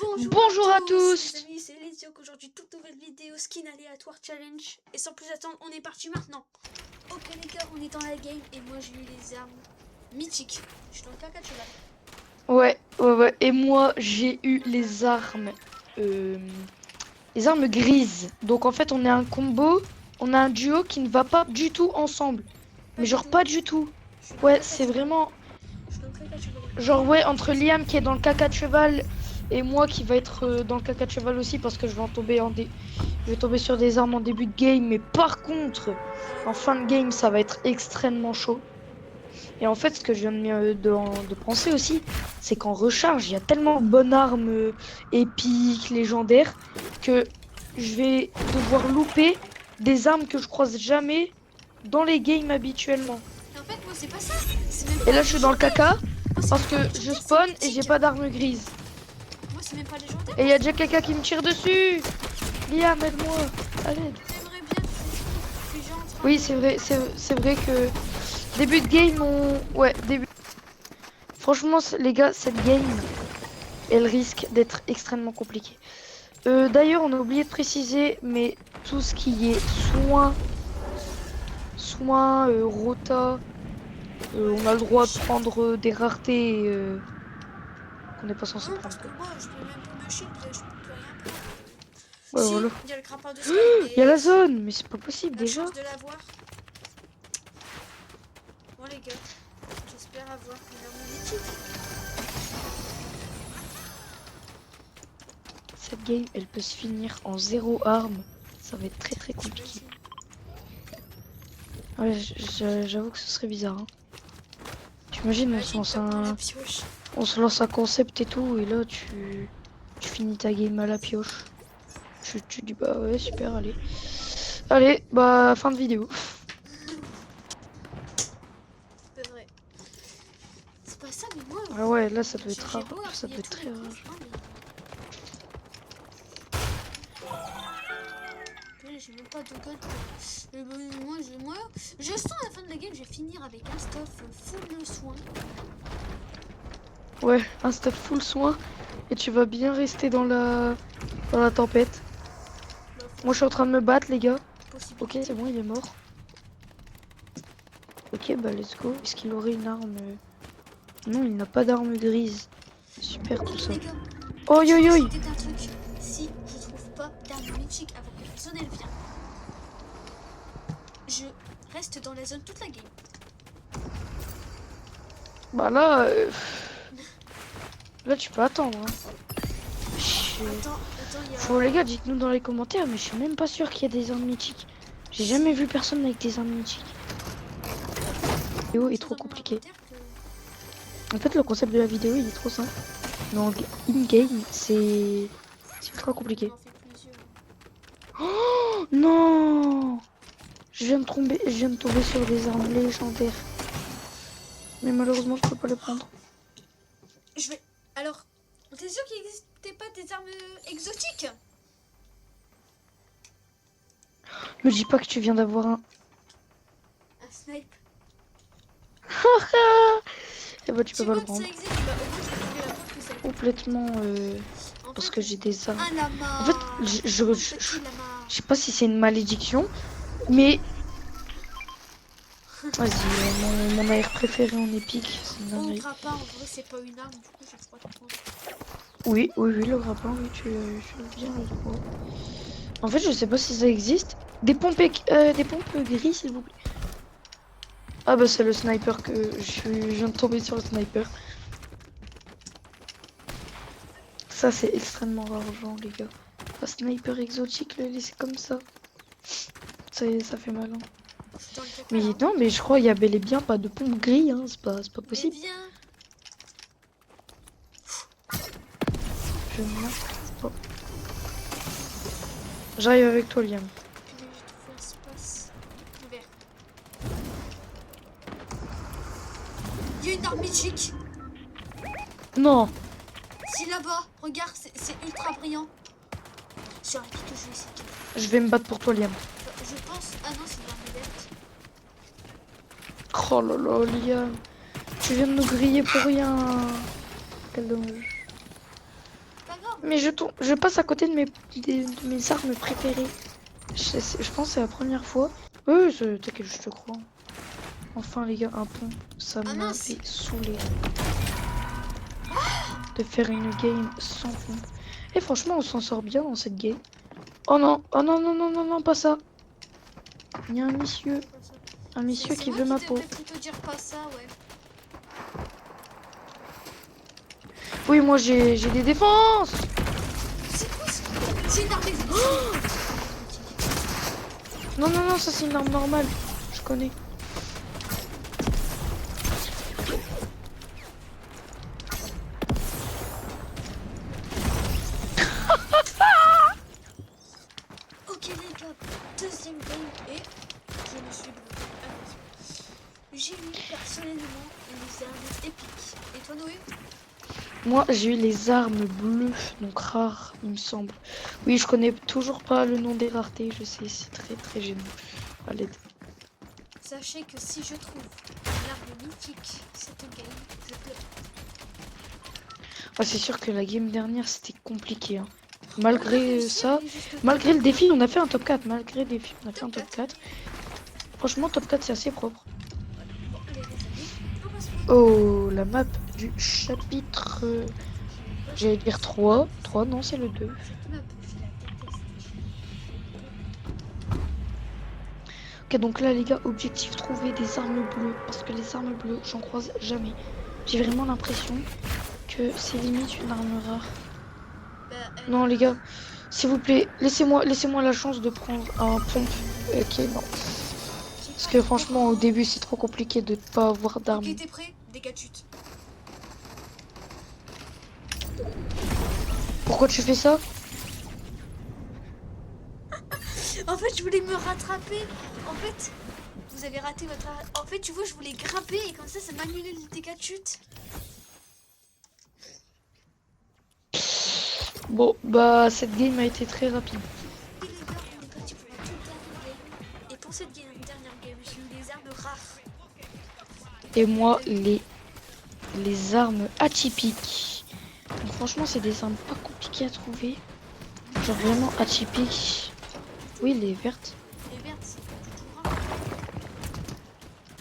Bonjour à tous. Les amis, c'est Lézio, aujourd'hui toute nouvelle vidéo skin aléatoire challenge. Et sans plus attendre, on est parti maintenant. Ok les gars, on est dans la game et moi j'ai eu les armes mythiques. Je suis dans le caca de cheval. Ouais. Et moi, j'ai eu euh, les armes grises. Donc en fait, on est un combo, on a un duo qui ne va pas du tout ensemble. Mais genre pas du tout. Je suis dans le Ouais, caca de c'est cheval. vraiment Je suis dans le caca de cheval. genre ouais entre Liam qui est dans le caca de cheval et moi qui va être dans le caca de cheval aussi parce que je vais je vais tomber sur des armes en début de game. Mais par contre, en fin de game, ça va être extrêmement chaud. Et en fait, ce que je viens de penser aussi, c'est qu'en recharge, il y a tellement de bonnes armes épiques, légendaires, que je vais devoir louper des armes que je croise jamais dans les games habituellement. Et en fait, moi c'est pas ça. C'est même Et pas là, je suis dans le légendaire. caca Moi, c'est parce même que pas je légendaire, spawn c'est et j'ai mythique. pas d'arme grise. Moi c'est même pas légendaire. Et il y a déjà quelqu'un qui me tire dessus. Liam, aide-moi. À l'aide. J'aimerais bien que les gens en train Oui, de... c'est vrai que début de game, ouais, début. Franchement, les gars, cette game, elle risque d'être extrêmement compliquée. D'ailleurs, on a oublié de préciser, mais tout ce qui est soins, rota, on a le droit de prendre des raretés qu'on n'est pas censé Non, parce prendre, que quoi. moi je peux même pas me shield, je peux rien prendre. Ouais, Si, voilà. il y a le grappin de sky, Il y a mais la zone, mais c'est pas possible la déjà. chance de l'avoir. Bon les gars, j'espère avoir une arme mythique. Cette game, elle peut se finir en 0 arme. Ça va être très compliqué. Ouais, j'avoue que ce serait bizarre. Hein. T'imagines, on se lance un concept et tout, et là tu finis ta game à la pioche. Tu dis bah ouais super, allez. Allez, bah fin de vidéo. C'est vrai. C'est pas ça, mais moi, Ah ouais, là ça doit être j'ai rare, beau ça doit appuyer être tous très les rare. touches, mais j'ai même pas de gun. Moi, je sens à la fin de la game, je vais finir avec un stuff full soin. Ouais, un stuff full soin et tu vas bien rester dans la tempête. Moi je suis en train de me battre les gars. Ok, c'est bon, il est mort. Ok, bah let's go. Est-ce qu'il aurait une arme Non, il n'a pas d'arme grise. Super tout ça. Les gars, Oh yo yo. je vais un truc. Si je trouve pas d'arme mythique avant que la zone elle vienne, je reste dans la zone toute la game. Bah là, là tu peux attendre. Hein. Attends, il y a... Faut les gars, dites-nous dans les commentaires, mais je suis même pas sûr qu'il y a des armes mythiques. J'ai jamais vu personne avec des armes mythiques. La vidéo est trop compliquée. En fait, le concept de la vidéo il est trop simple. Mais en in-game, c'est ultra compliqué. Oh non! Je viens de tomber sur des armes légendaires. Mais malheureusement, je peux pas les prendre. Je vais... Alors, t'es sûr qu'il n'existait pas des armes exotiques? Me dis pas que tu viens d'avoir un... Un snipe. Eh bah tu peux pas le Ça prendre. existe, bah, au moins j'ai trouvé la preuve que ça existe. Complètement... En parce fait, que j'ai des armes. un lama. En fait, je sais pas si c'est une malédiction, mais... Vas-y, mon AR préféré en épique, c'est une Oh, dinguerie. grappin, en vrai, c'est pas une arme, du coup, j'ai le droit de prendre. Oui, le grappin, oui, tu le viens le droit. En fait, je sais pas si ça existe. Des pompes gris, s'il vous plaît. Ah bah c'est le sniper que je viens de tomber sur le sniper. Ça c'est extrêmement rare, genre les gars. Un sniper exotique, le laisser comme ça. Ça fait mal. Hein. Mais non, mais je crois qu'il y a bel et bien pas de pompe gris, hein. C'est pas possible. Mais viens. Je n'en trouve pas. J'arrive avec toi, Liam. Il y a une arme mythique. Non. Si là-bas, regarde, c'est ultra brillant. Sur la petite que je vais essayer. Je vais me battre pour toi, Liam. Je pense. Ah non, c'est une arme verte. Oh là là, Liam. Tu viens de nous griller pour rien. Quel dommage. pas grave. Mais je passe à côté de mes armes préférées. Je pense que c'est la première fois. Oui, t'inquiète, je te crois. Enfin les gars, un pont, ça Ah m'a mince. fait saouler de faire une game sans pont. Et franchement, on s'en sort bien dans cette game. Oh non, oh non, non, non, non, non, pas ça. Il y a un monsieur C'est qui moi veut qui ma peau. devrais plutôt dire pas ça, ouais. Oui, moi j'ai des défenses. C'est quoi ça? C'est une arme Non, non, non, ça c'est une arme normale. Je connais. Ok les gars, deuxième game et je me suis bloqué. Attention. J'ai eu personnellement les armes épiques. Et toi Noé? Moi j'ai eu les armes bleues, donc rares, il me semble. Oui, je connais toujours pas le nom des raretés, je sais, c'est très très gênant. À l'aide. Sachez que si je trouve l'arme mythique cette game, je pleure. Ah, c'est sûr que la game dernière c'était compliqué, hein. On a Malgré réussi à ça, aller jusque-là. malgré le défi, on a fait un top 4. Malgré le défi, on a fait un Top top 4. Franchement, top 4 c'est assez propre. Bon, allez les amis, on va se Oh, la map du chapitre, j'allais dire 3. 3, non, c'est le 2. cette map, je la déteste. Ok, donc là, les gars, objectif trouver des armes bleues. Parce que les armes bleues, j'en croise jamais. J'ai vraiment l'impression que c'est limite une arme rare. Bah, Non, les gars, s'il vous plaît, laissez-moi la chance de prendre un pompe. Ok, non. Parce que franchement, au début, c'est trop compliqué de pas avoir d'armes. Ok, t'es prêt? Dégâts de chute. Pourquoi tu fais ça? En fait, je voulais me rattraper. En fait, vous avez raté votre... En fait, tu vois, je voulais grimper et comme ça m'annulait les dégâts de chute. Bon, bah, cette game a été très rapide. Et les gars, on est parti pour la toute dernière game. Et pour cette dernière game, j'ai eu les armes rares. Et moi, les armes atypiques. Donc, franchement, c'est des armes pas compliquées à trouver. Genre vraiment atypiques. Oui, les vertes. Les vertes, c'est pas du tout rare.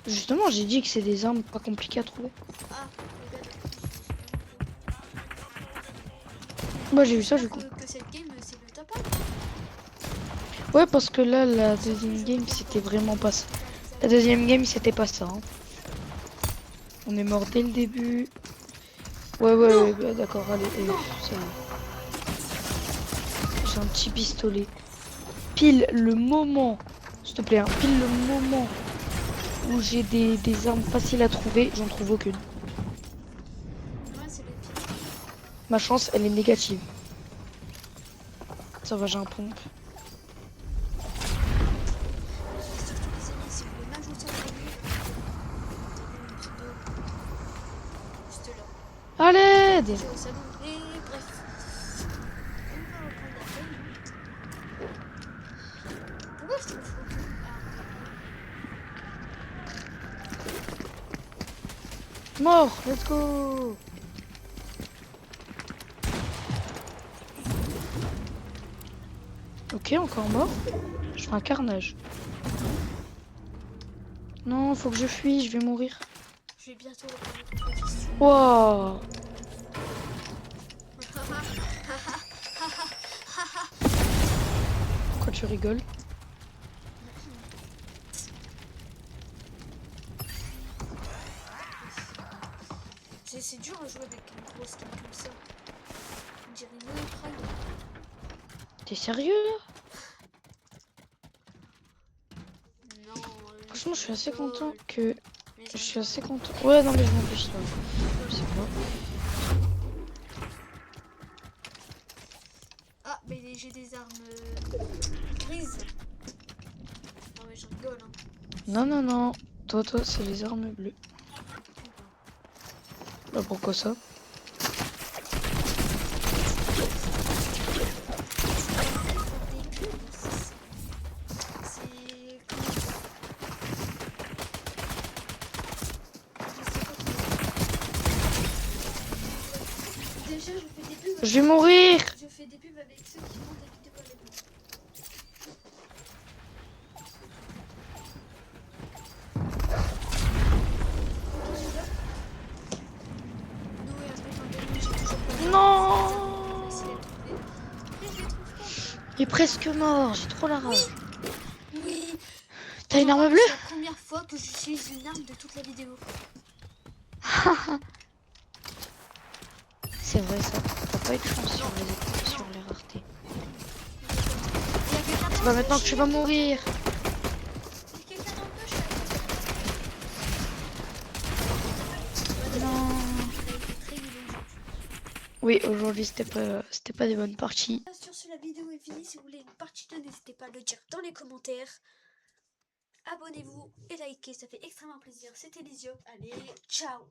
Justement, j'ai dit que c'est des armes pas compliquées à trouver. Ah, les gars, Moi, j'ai vu ça, du coup. que cette game, c'est le top 1. Ouais, parce que là, la deuxième game, c'était vraiment pas ça. La deuxième game, c'était pas ça. Hein. On est mort dès le début. Ouais, bah, d'accord, allez, ça y est. J'ai un petit pistolet. Pile le moment, s'il te plaît, hein, pile le moment où j'ai des armes faciles à trouver, j'en trouve aucune. Ouais, c'est les pires. Ma chance, elle est négative. Ça va, j'ai un pompe. Surtout les amis, si vous voulez m'ajouter en ligne, juste là. À l'aide! Déjà au salon. Et bref. On va reprendre la game. Pourquoi je trouve aucune arme? Mort, let's go! Ok, encore mort. Je fais un carnage. Non, faut que je fuis, je vais mourir. Je vais bientôt reprendre la compétition. Wow! Pourquoi tu rigoles? C'est dur à jouer avec une grosse skin comme ça. On dirait une Prime. T'es sérieux là? Non. Franchement, je suis assez content rigole. que... Mais Je suis assez content. Ouais, non, mais je m'en fiche là. Je sais pas. Ah, mais j'ai des armes grises. Non, mais je rigole. Hein. Non, non, non. Toi, c'est les armes bleues. Bah, pourquoi ça? Je vais mourir. Je fais des pubs avec ceux qui montent des vidéos avec moi. Non, et après, quand même, j'ai toujours pas. Non. Facile à trouver. Mais je les trouve pas. Il est presque mort. J'ai trop la rage. Oui. T'as une arme bleue? C'est la première fois que j'utilise une arme de toute la vidéo. C'est vrai ça. T'as pas eu de chance sur les raretés. Il y a quelqu'un C'est dans pas le maintenant que tu vas mourir. Il y a quelqu'un dans le bush, là. Non. Il a été très nul aujourd'hui. Oui, aujourd'hui c'était pas des bonnes parties. Sur ce, la vidéo est finie. Si vous voulez une partie 2, n'hésitez pas à le dire dans les commentaires. Abonnez-vous et likez, ça fait extrêmement plaisir. C'était Lizio. Allez, ciao!